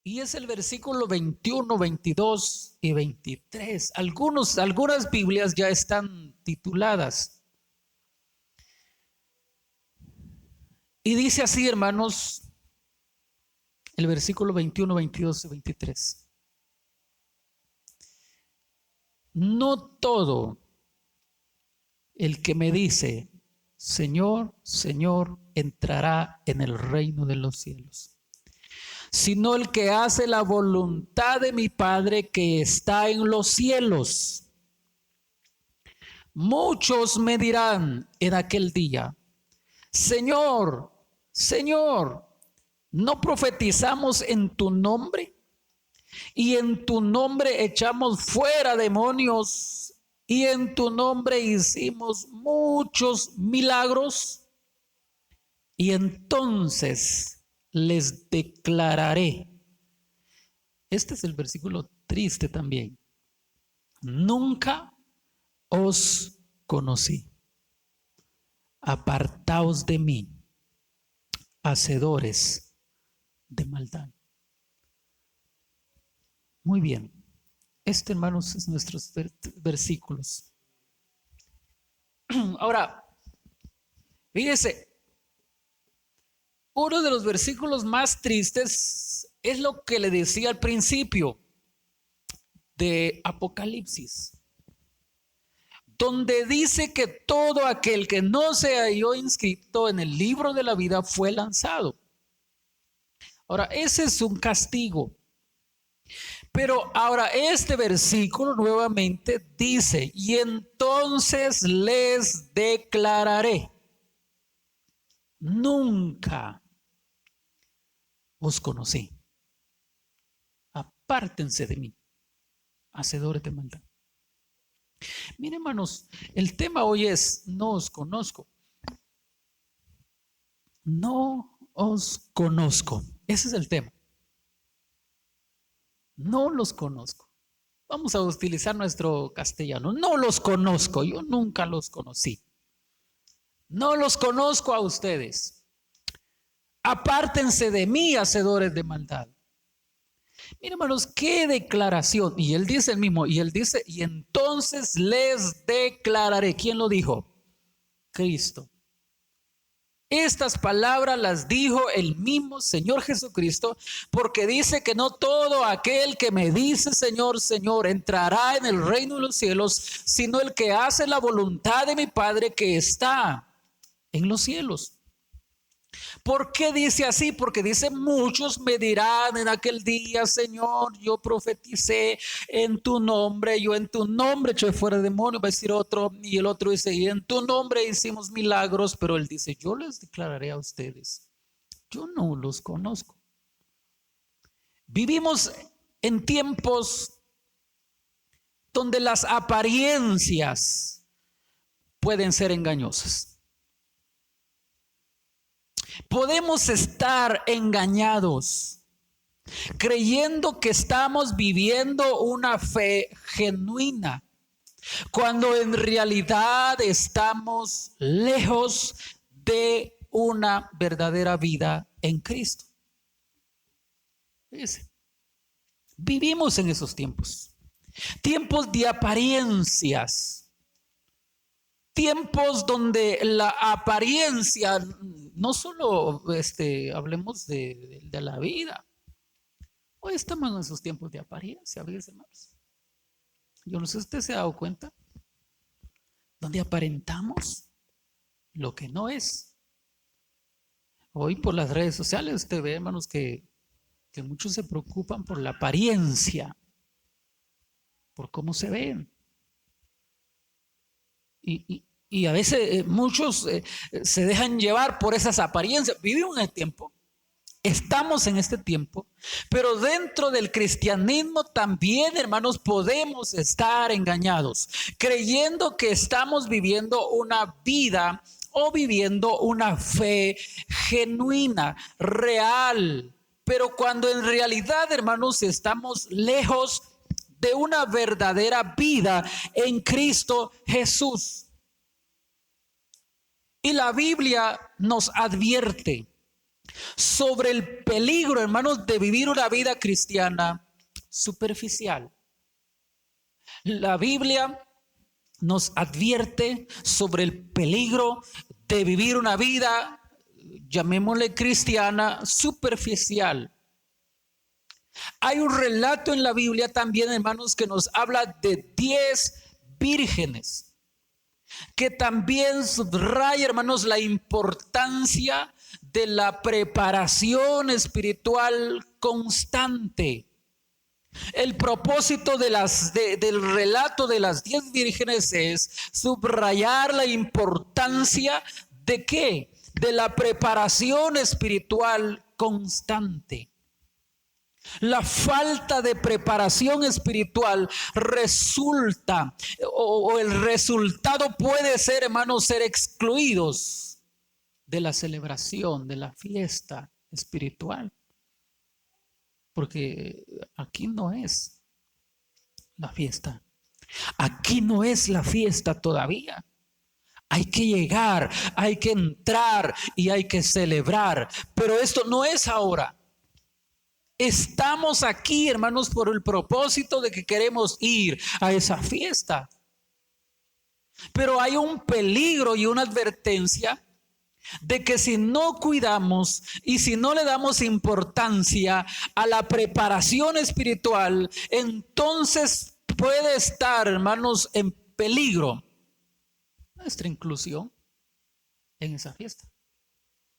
Y es el versículo 21, 22 y 23. Algunas Biblias ya están tituladas. Y dice así, hermanos, el versículo 21, 22 y 23. No todo el que me dice, Señor, Señor, entrará en el reino de los cielos, sino el que hace la voluntad de mi Padre que está en los cielos. Muchos me dirán en aquel día, Señor, Señor, ¿no profetizamos en tu nombre? Y en tu nombre echamos fuera demonios, y en tu nombre hicimos muchos milagros. Y entonces les declararé, este es el versículo triste también, nunca os conocí, apartaos de mí, hacedores de maldad. Muy bien, hermanos, es nuestros versículos. Ahora, fíjese, uno de los versículos más tristes es lo que le decía al principio de Apocalipsis, donde dice que todo aquel que no se halló inscrito en el libro de la vida fue lanzado. Ahora, ese es un castigo. Pero ahora este versículo nuevamente dice, y entonces les declararé, nunca os conocí, apártense de mí, hacedores de maldad. Miren, hermanos, el tema hoy es, no os conozco. No os conozco. Ese es el tema. No los conozco. Vamos a utilizar nuestro castellano. No los conozco. Yo nunca los conocí. No los conozco a ustedes. Apártense de mí, hacedores de maldad. Miren, hermanos, qué declaración. Y él dice el mismo. Y él dice, y entonces les declararé. ¿Quién lo dijo? Cristo. Estas palabras las dijo el mismo Señor Jesucristo, porque dice que no todo aquel que me dice Señor, Señor, entrará en el reino de los cielos, sino el que hace la voluntad de mi Padre que está en los cielos. ¿Por qué dice así? Porque dice, muchos me dirán en aquel día, Señor, yo profeticé en tu nombre, yo en tu nombre eché fuera demonios, va a decir otro, y el otro dice, y en tu nombre hicimos milagros, pero él dice, yo les declararé a ustedes, yo no los conozco. Vivimos en tiempos donde las apariencias pueden ser engañosas. Podemos estar engañados, creyendo que estamos viviendo una fe genuina, cuando en realidad estamos lejos de una verdadera vida en Cristo. Fíjense, vivimos en esos tiempos, tiempos de apariencias, tiempos donde la apariencia, no solo hablemos de la vida. Hoy estamos en esos tiempos de apariencia, fíjense, hermanos. Yo no sé si usted se ha dado cuenta, donde aparentamos lo que no es. Hoy por las redes sociales usted ve, hermanos, que muchos se preocupan por la apariencia, por cómo se ven. Y a veces muchos se dejan llevar por esas apariencias. Vivimos en el tiempo, estamos en este tiempo, pero dentro del cristianismo también, hermanos, podemos estar engañados, creyendo que estamos viviendo una vida o viviendo una fe genuina, real, pero cuando en realidad, hermanos, estamos lejos de una verdadera vida en Cristo Jesús. Y la Biblia nos advierte sobre el peligro, hermanos, de vivir una vida cristiana superficial. La Biblia nos advierte sobre el peligro de vivir una vida, llamémosle cristiana, superficial. Hay un relato en la Biblia también, hermanos, que nos habla de 10 vírgenes, que también subraya, hermanos, la importancia de la preparación espiritual constante. El propósito del relato de las 10 vírgenes es subrayar la importancia de ¿qué? De la preparación espiritual constante. La falta de preparación espiritual resulta, o el resultado puede ser, hermanos, ser excluidos de la celebración, de la fiesta espiritual. Porque aquí no es la fiesta. Aquí no es la fiesta todavía. Hay que llegar, hay que entrar y hay que celebrar. Pero esto no es ahora. Estamos aquí, hermanos, por el propósito de que queremos ir a esa fiesta. Pero hay un peligro y una advertencia de que si no cuidamos y si no le damos importancia a la preparación espiritual, entonces puede estar, hermanos, en peligro nuestra inclusión en esa fiesta,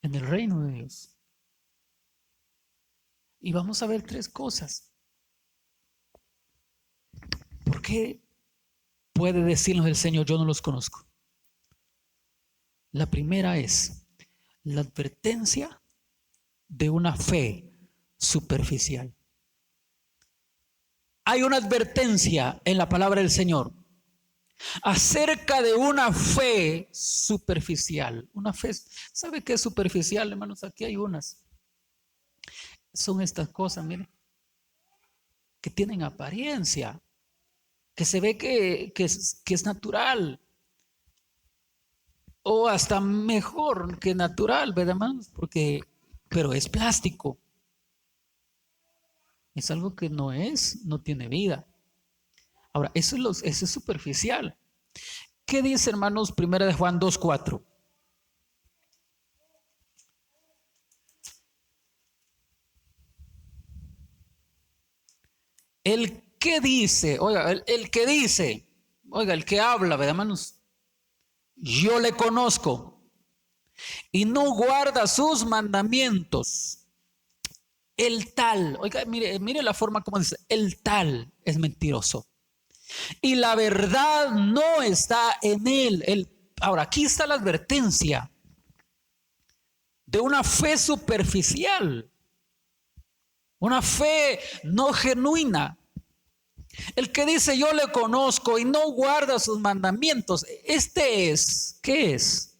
en el reino de Dios. Y vamos a ver 3 cosas. ¿Por qué puede decirnos el Señor, yo no los conozco? La primera es la advertencia de una fe superficial. Hay una advertencia en la palabra del Señor acerca de una fe superficial. Una fe, ¿sabe qué es superficial, hermanos? Aquí hay unas. Son estas cosas, miren, que tienen apariencia, que se ve que es natural. O hasta mejor que natural, ¿verdad, hermanos? Pero es plástico. Es algo que no tiene vida. Ahora, eso es superficial. ¿Qué dice, hermanos? Primera de Juan 2:4. El que dice, oiga, el que dice, oiga, el que habla, ¿verdad, hermanos? Yo le conozco y no guarda sus mandamientos. El tal, oiga, mire la forma como dice, el tal es mentiroso. Y la verdad no está en él. Ahora, aquí está la advertencia de una fe superficial, una fe no genuina. El que dice yo le conozco y no guarda sus mandamientos, ¿qué es?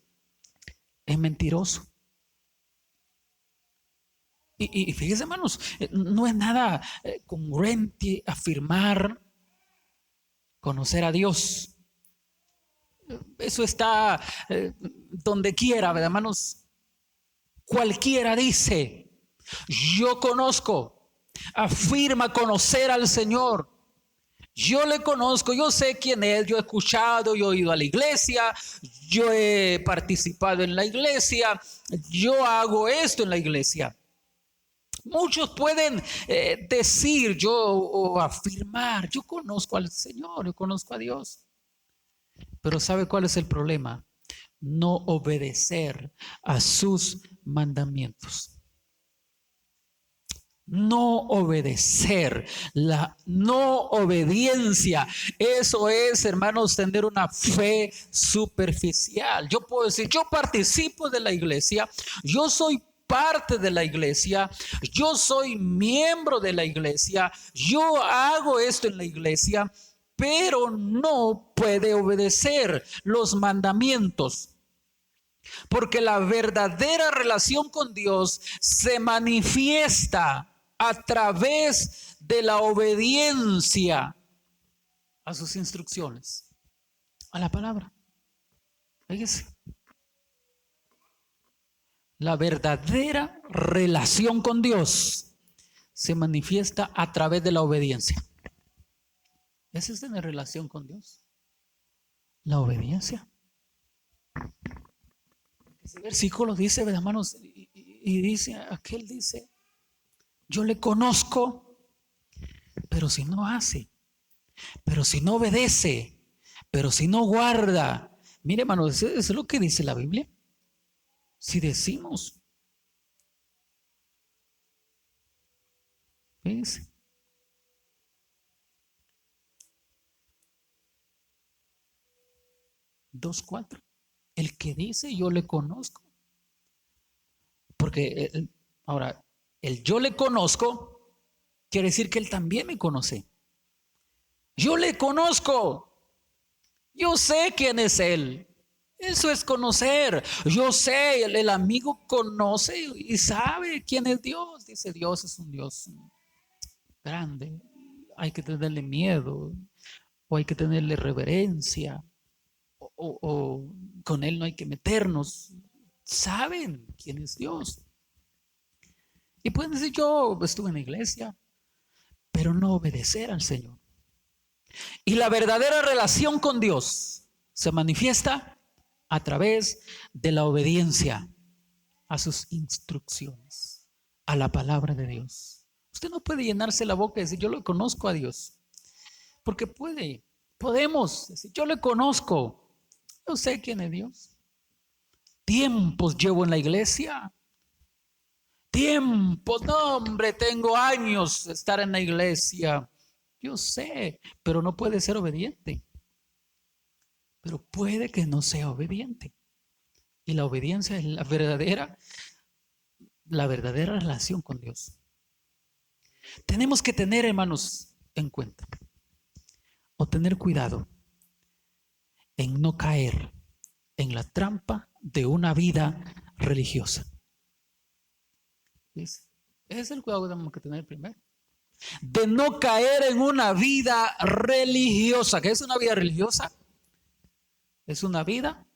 Es mentiroso. Y fíjense, hermanos, no es nada congruente afirmar conocer a Dios. Eso está donde quiera, ¿verdad, hermanos? Cualquiera dice, yo conozco, afirma conocer al Señor. Yo le conozco, yo sé quién es, yo he escuchado, yo he ido a la iglesia, yo he participado en la iglesia, yo hago esto en la iglesia. Muchos pueden decir o afirmar, yo conozco al Señor, yo conozco a Dios. Pero ¿sabe cuál es el problema? No obedecer a sus mandamientos. No obedecer, la no obediencia, eso es, hermanos, tener una fe superficial. Yo puedo decir, yo participo de la iglesia, yo soy parte de la iglesia, yo soy miembro de la iglesia, yo hago esto en la iglesia, pero no puede obedecer los mandamientos. Porque la verdadera relación con Dios se manifiesta a través de la obediencia a sus instrucciones, a la palabra. Fíjese. La verdadera relación con Dios se manifiesta a través de la obediencia. Esa es tener relación con Dios. La obediencia. Ese versículo dice, hermanos, y dice, aquel dice, yo le conozco, pero si no hace, pero si no obedece, pero si no guarda. Mire, hermanos, eso es lo que dice la Biblia. Si decimos, ¿ves? 2:4. El que dice yo le conozco. Porque ahora, el yo le conozco quiere decir que él también me conoce. Yo le conozco. Yo sé quién es él. Eso es conocer. Yo sé, el amigo conoce y sabe quién es Dios. Dice, Dios es un Dios grande. Hay que tenerle miedo o hay que tenerle reverencia o con él no hay que meternos. Saben quién es Dios. Y pueden decir, yo estuve en la iglesia, pero no obedecer al Señor. Y la verdadera relación con Dios se manifiesta a través de la obediencia a sus instrucciones, a la palabra de Dios. Usted no puede llenarse la boca y decir, yo lo conozco a Dios. Porque podemos decir, yo le conozco, yo sé quién es Dios. Tiempos llevo en la iglesia. Tiempos, no hombre, tengo años de estar en la iglesia. Yo sé, pero no puede ser obediente. Pero puede que no sea obediente. Y la obediencia es la verdadera relación con Dios. Tenemos que tener, hermanos, en cuenta o tener cuidado en no caer en la trampa de una vida religiosa. Ese es el cuidado que tenemos que tener primero. De no caer en una vida religiosa. ¿Qué es una vida religiosa? Es una vida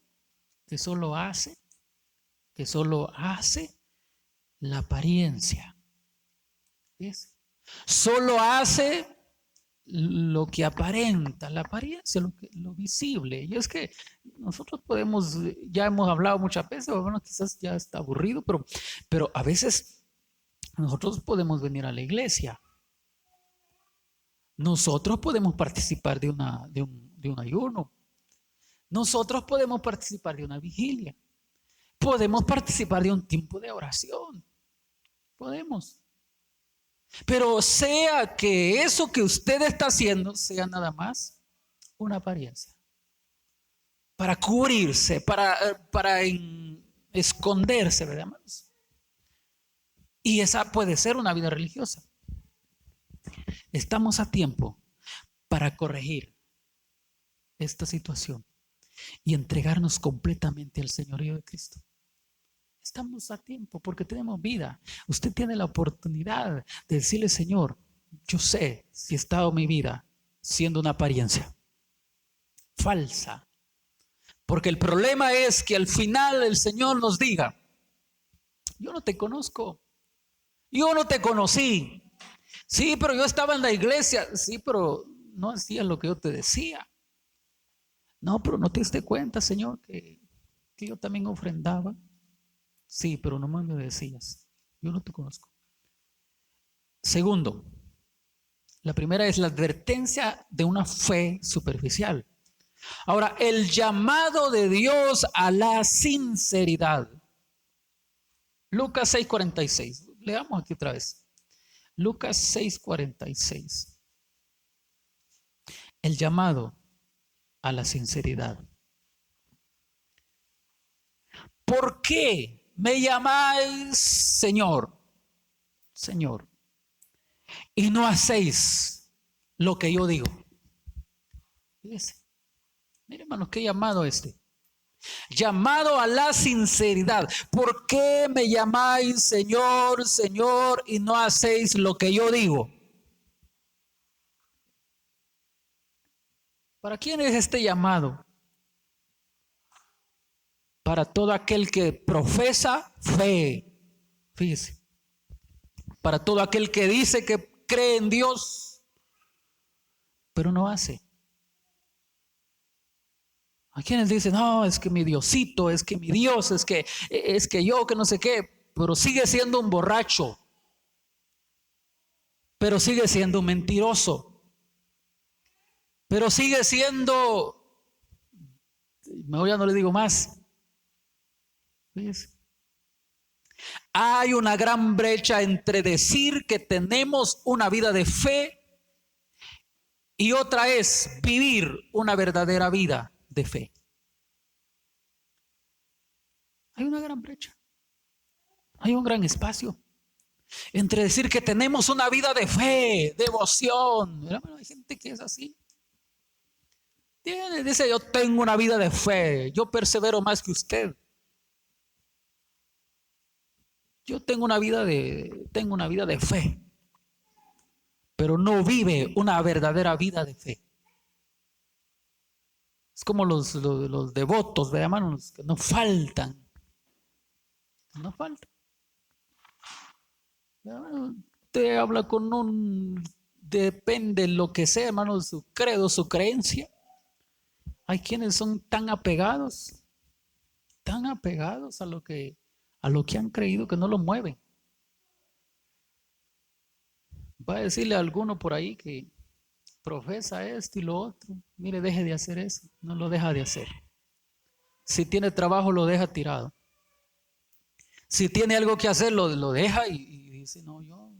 que solo hace la apariencia. ¿Ves? Solo hace lo que aparenta, la apariencia, lo visible. Y es que nosotros podemos, ya hemos hablado muchas veces, bueno, quizás ya está aburrido, pero a veces nosotros podemos venir a la iglesia. Nosotros podemos participar de un ayuno. Nosotros podemos participar de una vigilia. Podemos participar de un tiempo de oración. Podemos. Pero sea que eso que usted está haciendo sea nada más una apariencia. Para cubrirse, para esconderse, ¿verdad, hermanos? Y esa puede ser una vida religiosa. Estamos a tiempo para corregir esta situación y entregarnos completamente al señorío de Cristo. Estamos a tiempo porque tenemos vida. Usted tiene la oportunidad de decirle, Señor, yo sé si he estado mi vida siendo una apariencia falsa. Porque el problema es que al final el Señor nos diga, yo no te conozco, yo no te conocí. Sí, pero yo estaba en la iglesia. Sí, pero no hacías lo que yo te decía. No, pero no te diste cuenta, Señor, que yo también ofrendaba. Sí, pero no me decías. Yo no te conozco. Segundo, la primera es la advertencia de una fe superficial. Ahora, el llamado de Dios a la sinceridad. Lucas 6:46. Leamos aquí otra vez. Lucas 6:46. El llamado a la sinceridad. ¿Por qué me llamáis Señor, Señor, y no hacéis lo que yo digo? Fíjese. Mire, hermanos, qué llamado este. Llamado a la sinceridad. ¿Por qué me llamáis Señor, Señor, y no hacéis lo que yo digo? ¿Para quién es este llamado? para todo aquel que profesa fe. Fíjese, para todo aquel que dice que cree en Dios, pero no hace. Hay quienes dicen, no, es que mi Diosito, es que mi Dios, es que yo, que no sé qué, pero sigue siendo un borracho, pero sigue siendo un mentiroso, pero sigue siendo, mejor ya no le digo más. ¿Ves? Hay una gran brecha entre decir que tenemos una vida de fe y otra es vivir una verdadera vida de fe. Hay una gran brecha, hay un gran espacio entre decir que tenemos una vida de fe, devoción. Bueno, hay gente que es así. Dice, yo tengo una vida de fe, yo persevero más que usted. Yo tengo una vida de fe, pero no vive una verdadera vida de fe. Es como los devotos, ¿verdad, hermanos? Que no faltan. No faltan. Usted habla con depende de lo que sea, hermanos, su credo, su creencia. Hay quienes son tan apegados a lo que han creído que no lo mueven. Va a decirle a alguno por ahí que profesa esto y lo otro. Mire, deje de hacer eso. No lo deja de hacer. Si tiene trabajo, lo deja tirado. Si tiene algo que hacer, lo deja y dice, no, yo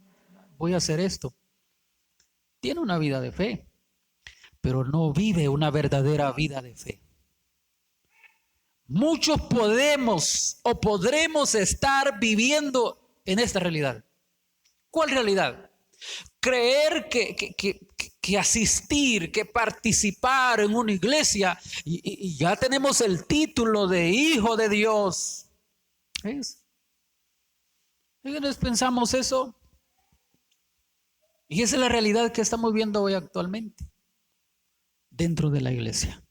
voy a hacer esto. Tiene una vida de fe, pero no vive una verdadera vida de fe. Muchos podremos estar viviendo en esta realidad. ¿Cuál realidad? Creer que asistir, que participar en una iglesia y ya tenemos el título de hijo de Dios. ¿Ves? ¿Quiénes pensamos eso? Y esa es la realidad que estamos viendo hoy actualmente dentro de la iglesia.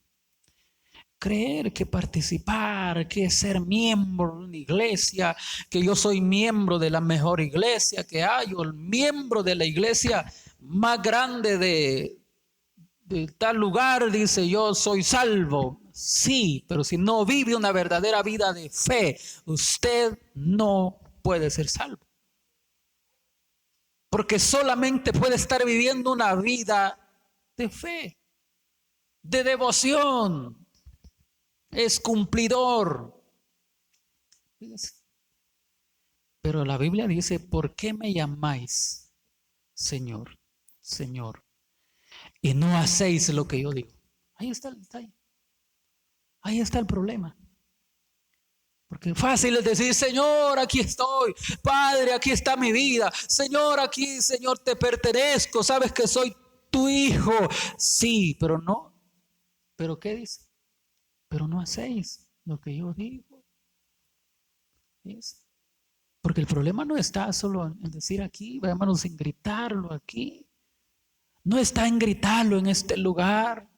Creer que participar, que ser miembro de una iglesia, que yo soy miembro de la mejor iglesia que hay, o el miembro de la iglesia más grande de tal lugar, dice yo soy salvo. Sí, pero si no vive una verdadera vida de fe, usted no puede ser salvo. Porque solamente puede estar viviendo una vida de fe, de devoción. Es cumplidor. Pero la Biblia dice, ¿por qué me llamáis Señor, Señor? Y no hacéis lo que yo digo. Ahí está el detalle. Ahí está el problema. Porque fácil es decir, Señor, aquí estoy. Padre, aquí está mi vida. Señor, aquí, Señor, te pertenezco. Sabes que soy tu hijo. Sí, pero no. ¿Pero qué dice? Pero no hacéis lo que yo digo. ¿Ves? Porque el problema no está solo en decir aquí, hermanos, en gritarlo aquí. No está en gritarlo en este lugar.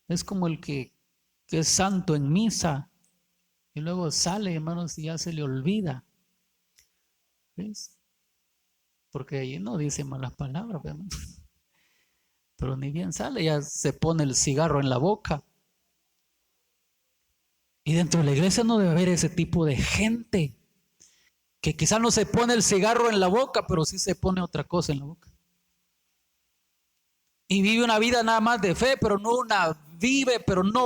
Es como el que es santo en misa y luego sale, hermanos, y ya se le olvida. ¿Ves? Porque allí no dice malas palabras, hermanos. Pero ni bien sale, ya se pone el cigarro en la boca. Y dentro de la iglesia no debe haber ese tipo de gente que quizás no se pone el cigarro en la boca, pero sí se pone otra cosa en la boca. Y vive una vida nada más de fe, pero no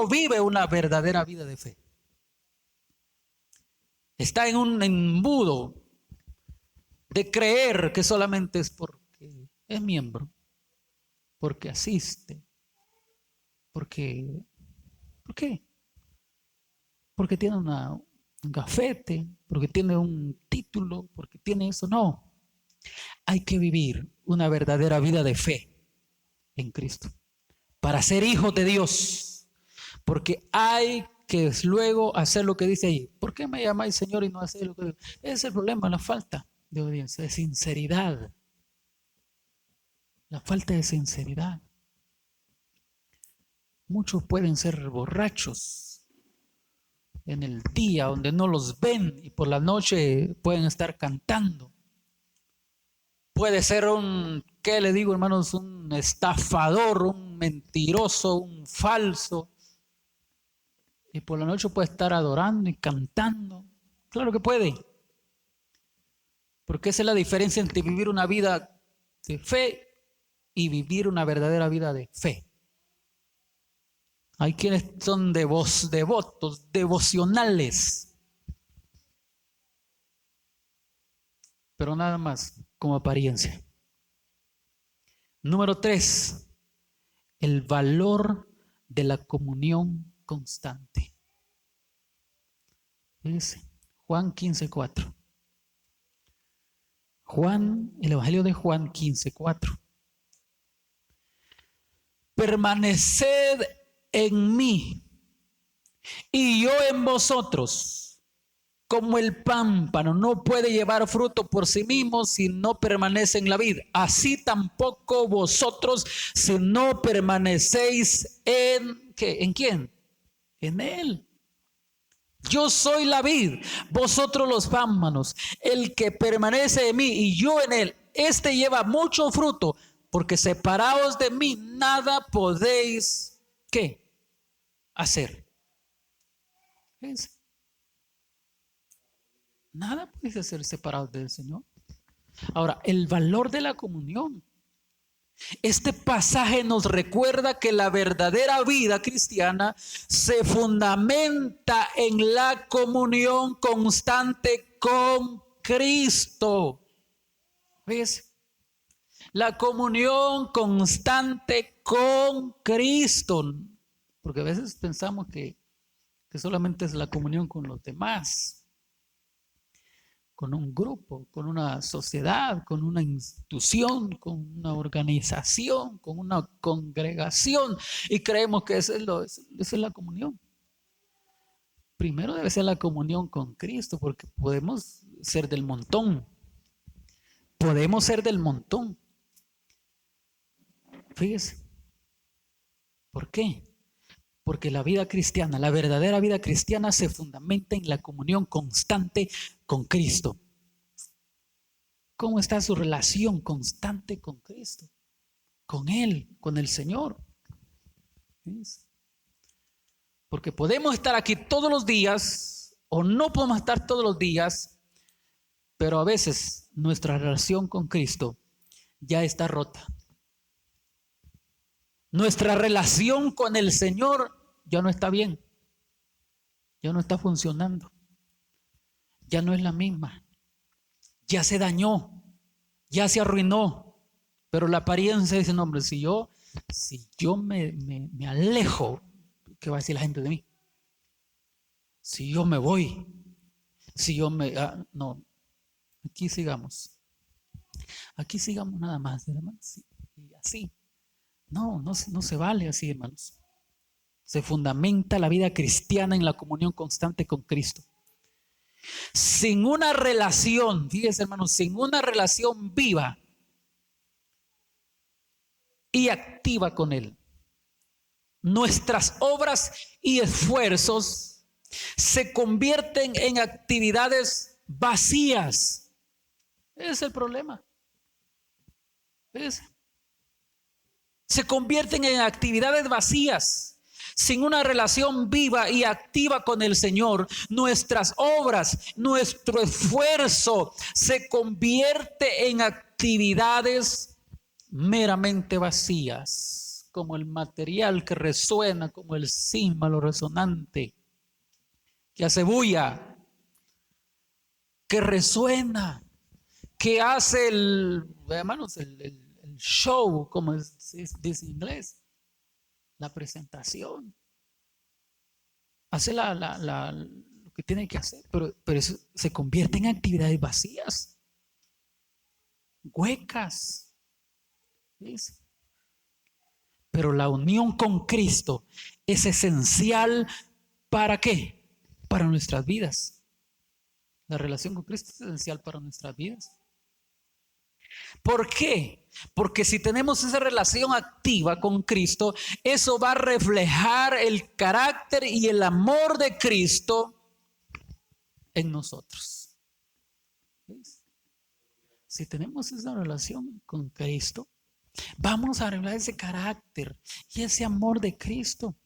vive una verdadera vida de fe. Está en un embudo de creer que solamente es porque es miembro, porque asiste, ¿por qué? Porque tiene un gafete, porque tiene un título, porque tiene eso. No, hay que vivir una verdadera vida de fe en Cristo para ser hijos de Dios, porque hay que luego hacer lo que dice ahí. ¿Por qué me llamáis Señor y no hacéis lo que digo? Ese es el problema, la falta de obediencia, de sinceridad. La falta de sinceridad. Muchos pueden ser borrachos, en el día donde no los ven y por la noche pueden estar cantando. Puede ser ¿qué le digo, hermanos? Un estafador, un mentiroso, un falso. Y por la noche puede estar adorando y cantando. Claro que puede. Porque esa es la diferencia entre vivir una vida de fe y vivir una verdadera vida de fe. Hay quienes son devotos, devocionales, pero nada más como apariencia. Número 3, el valor de la comunión constante. Fíjense, Juan 15:4. El Evangelio de Juan 15:4. Permaneced en mí y yo en vosotros, como el pámpano no puede llevar fruto por sí mismo si no permanece en la vid, así tampoco vosotros si no permanecéis en ¿qué? ¿En quién? En él. Yo soy la vid, vosotros los pámpanos. El que permanece en mí y yo en él, este lleva mucho fruto, porque separados de mí nada podéis ¿qué? Hacer. Fíjense. Nada podéis hacer separados del Señor. Ahora, el valor de la comunión. Este pasaje nos recuerda que la verdadera vida cristiana se fundamenta en la comunión constante con Cristo. ¿Ves? La comunión constante con Cristo. Porque a veces pensamos que solamente es la comunión con los demás, con un grupo, con una sociedad, con una institución, con una organización, con una congregación, y creemos que esa es la comunión. Primero debe ser la comunión con Cristo, porque podemos ser del montón. Podemos ser del montón. Fíjese. ¿Por qué? Porque la vida cristiana, la verdadera vida cristiana se fundamenta en la comunión constante con Cristo. ¿Cómo está su relación constante con Cristo? Con Él, con el Señor. ¿Ves? Porque podemos estar aquí todos los días o no podemos estar todos los días, pero a veces nuestra relación con Cristo ya está rota. Nuestra relación con el Señor ya no está bien, ya no está funcionando, ya no es la misma, ya se dañó, ya se arruinó, pero la apariencia dice, no, hombre, si yo me alejo, ¿qué va a decir la gente de mí? Si yo me voy, no, aquí sigamos nada más, hermanos, y así. No se vale así, hermanos. Se fundamenta la vida cristiana en la comunión constante con Cristo. Sin una relación, fíjense, hermanos, sin una relación viva y activa con Él, nuestras obras y esfuerzos se convierten en actividades vacías. Ese es el problema. Fíjense. Se convierten en actividades vacías. Sin una relación viva y activa con el Señor, nuestras obras, nuestro esfuerzo se convierte en actividades meramente vacías, como el material que resuena, como el címbalo resonante, que hace bulla, que resuena, que hace el show, como dice en inglés, la presentación, hace lo que tiene que hacer, pero eso se convierte en actividades vacías, huecas. ¿Ves? Pero la unión con Cristo es esencial. ¿Para qué? Para nuestras vidas. La relación con Cristo es esencial para nuestras vidas. ¿Por qué? Porque si tenemos esa relación activa con Cristo, eso va a reflejar el carácter y el amor de Cristo en nosotros. ¿Ves? Si tenemos esa relación con Cristo, vamos a revelar ese carácter y ese amor de Cristo.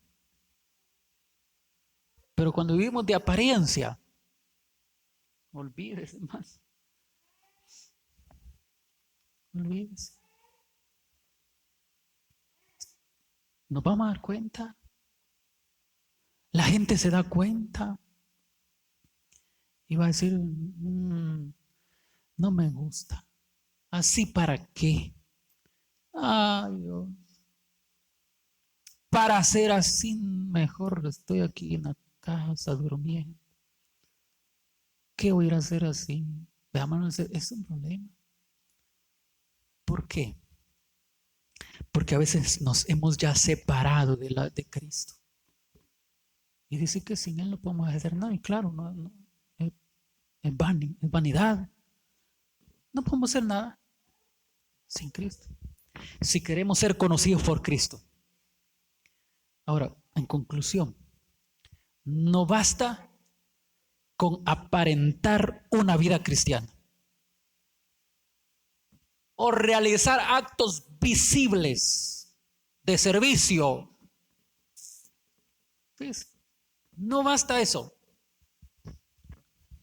Pero cuando vivimos de apariencia, olvídese más. Olvídese. Nos vamos a dar cuenta. La gente se da cuenta y va a decir, no me gusta. ¿Así para qué? Ay, Dios. Para ser así, mejor estoy aquí en la casa durmiendo. ¿Qué voy a ir a hacer así? Veámonos, es un problema. ¿Por qué? Porque a veces nos hemos ya separado de Cristo. Y dice que sin Él no podemos hacer nada. Y claro, es vanidad. No podemos hacer nada sin Cristo. Si queremos ser conocidos por Cristo. Ahora, en conclusión, no basta con aparentar una vida cristiana o realizar actos visibles de servicio. ¿Ves? No basta eso.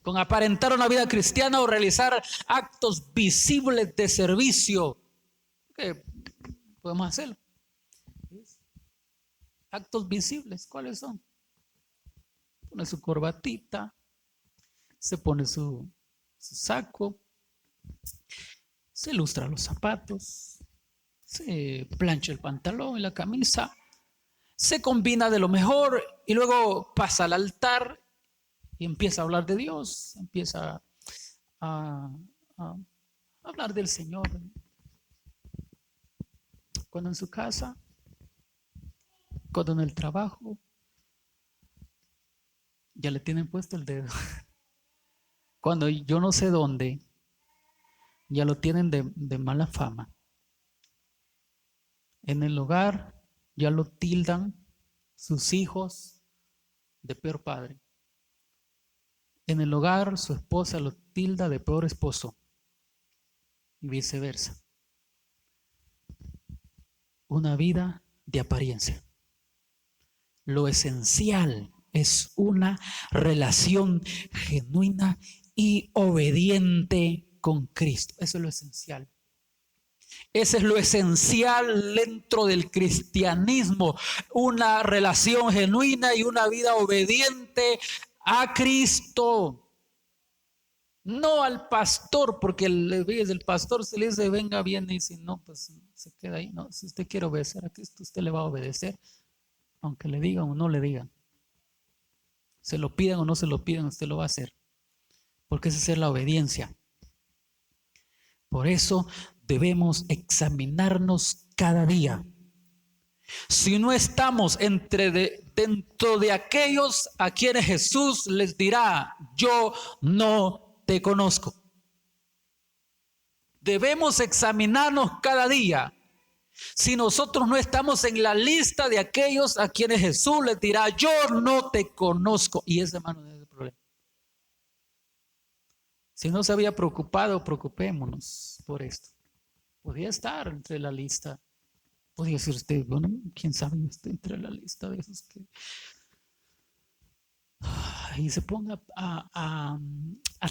Con aparentar una vida cristiana o realizar actos visibles de servicio. ¿Qué podemos hacerlo? ¿Ves? Actos visibles, ¿cuáles son? Pone su corbatita, se pone su saco, se lustra los zapatos, se plancha el pantalón y la camisa, se combina de lo mejor y luego pasa al altar y empieza a hablar de Dios, empieza a hablar del Señor. Cuando en su casa, cuando en el trabajo, ya le tienen puesto el dedo. Cuando yo no sé dónde, ya lo tienen de mala fama. En el hogar ya lo tildan sus hijos de peor padre. En el hogar su esposa lo tilda de peor esposo y viceversa. Una vida de apariencia. Lo esencial es una relación genuina y obediente con Cristo. Eso es lo esencial. Ese es lo esencial dentro del cristianismo, una relación genuina y una vida obediente a Cristo. No al pastor, porque el pastor se le dice venga bien y si no, pues se queda ahí. No, si usted quiere obedecer a Cristo, usted le va a obedecer, aunque le digan o no le digan. Se lo pidan o no se lo pidan, usted lo va a hacer, porque esa es la obediencia. Por eso debemos examinarnos cada día. Si no estamos dentro de aquellos a quienes Jesús les dirá, yo no te conozco. Debemos examinarnos cada día. Si nosotros no estamos en la lista de aquellos a quienes Jesús les dirá, yo no te conozco. Y ese, hermano, no es el problema. Si no se había preocupado, preocupémonos por esto. Podría estar entre la lista. Podría decir usted, bueno, quién sabe, usted entre la lista de esos que... Y se ponga a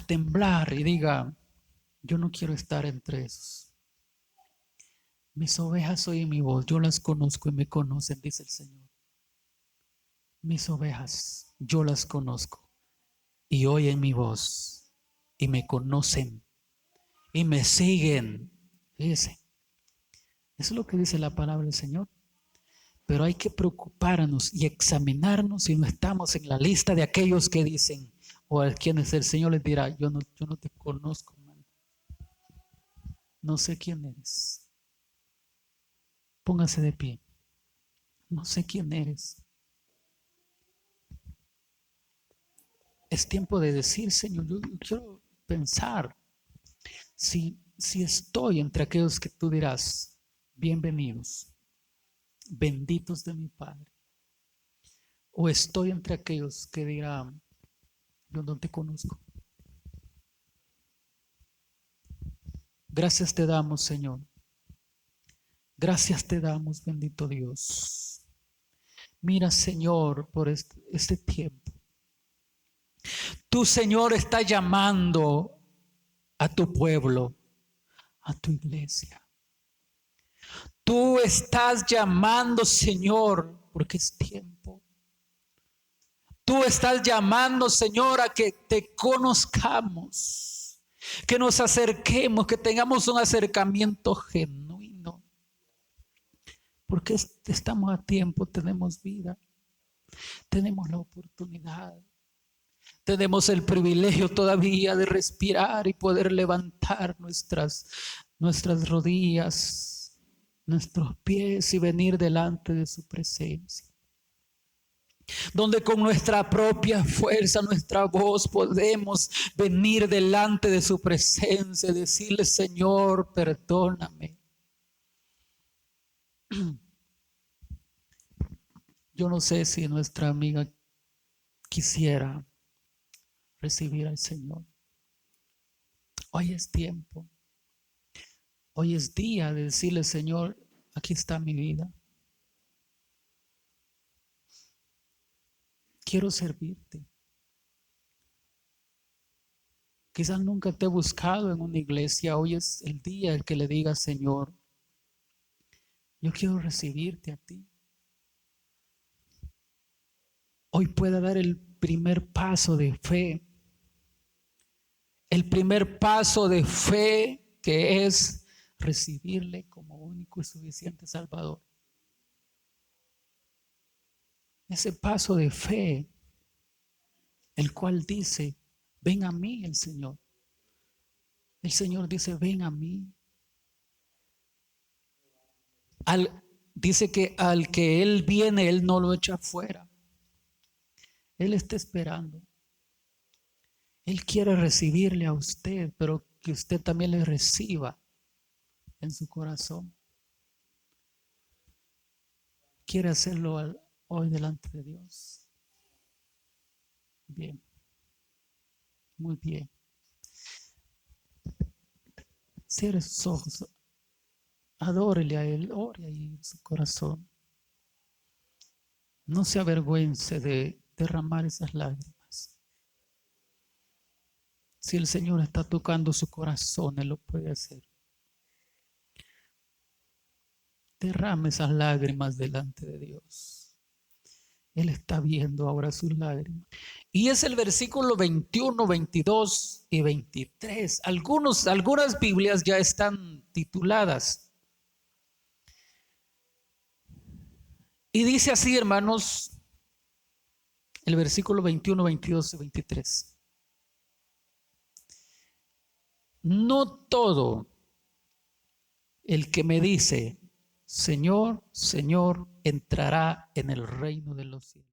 temblar y diga, yo no quiero estar entre esos. Mis ovejas oyen mi voz, yo las conozco y me conocen, dice el Señor. Mis ovejas, yo las conozco y oyen mi voz y me conocen y me siguen. Fíjese, eso es lo que dice la palabra del Señor. Pero hay que preocuparnos y examinarnos si no estamos en la lista de aquellos que dicen o a quienes el Señor les dirá, yo no te conozco, man. No sé quién eres. Póngase de pie. No sé quién eres. Es tiempo de decir, Señor, yo quiero pensar si si estoy entre aquellos que tú dirás, bienvenidos, benditos de mi Padre, o estoy entre aquellos que dirán, yo no te conozco. Gracias te damos, Señor. Gracias te damos, bendito Dios. Mira, Señor, por este tiempo. Tú, Señor, estás llamando a tu pueblo, a tu iglesia. Tú estás llamando, Señor, porque es tiempo. Tú estás llamando, Señor, a que te conozcamos, que nos acerquemos, que tengamos un acercamiento genuino. Porque estamos a tiempo, tenemos vida, tenemos la oportunidad, tenemos el privilegio todavía de respirar y poder levantar nuestras rodillas, nuestros pies y venir delante de su presencia. Donde con nuestra propia fuerza, nuestra voz podemos venir delante de su presencia y decirle, Señor, perdóname. Yo no sé si nuestra amiga quisiera recibir al Señor. Hoy es tiempo. Hoy es día de decirle, Señor, aquí está mi vida. Quiero servirte. Quizás nunca te he buscado en una iglesia. Hoy es el día el que le diga, Señor, yo quiero recibirte a ti. Hoy pueda dar el primer paso de fe. El primer paso de fe que es recibirle como único y suficiente Salvador. Ese paso de fe, el cual dice, ven a mí el Señor. El Señor dice, ven a mí. Dice que al que Él viene, Él no lo echa fuera. Él está esperando. Él quiere recibirle a usted, pero que usted también le reciba en su corazón. Quiere hacerlo hoy delante de Dios. Bien. Muy bien. Cierre sus ojos. Adórele a Él. Ore ahí en su corazón. No se avergüence de derramar esas lágrimas. Si el Señor está tocando su corazón, Él lo puede hacer. Derrame esas lágrimas delante de Dios. Él está viendo ahora sus lágrimas. Y es el versículo 21, 22 y 23. Algunas Biblias ya están tituladas. Y dice así, hermanos, el versículo 21, 22 y 23. No todo el que me dice, Señor, Señor, entrará en el reino de los cielos.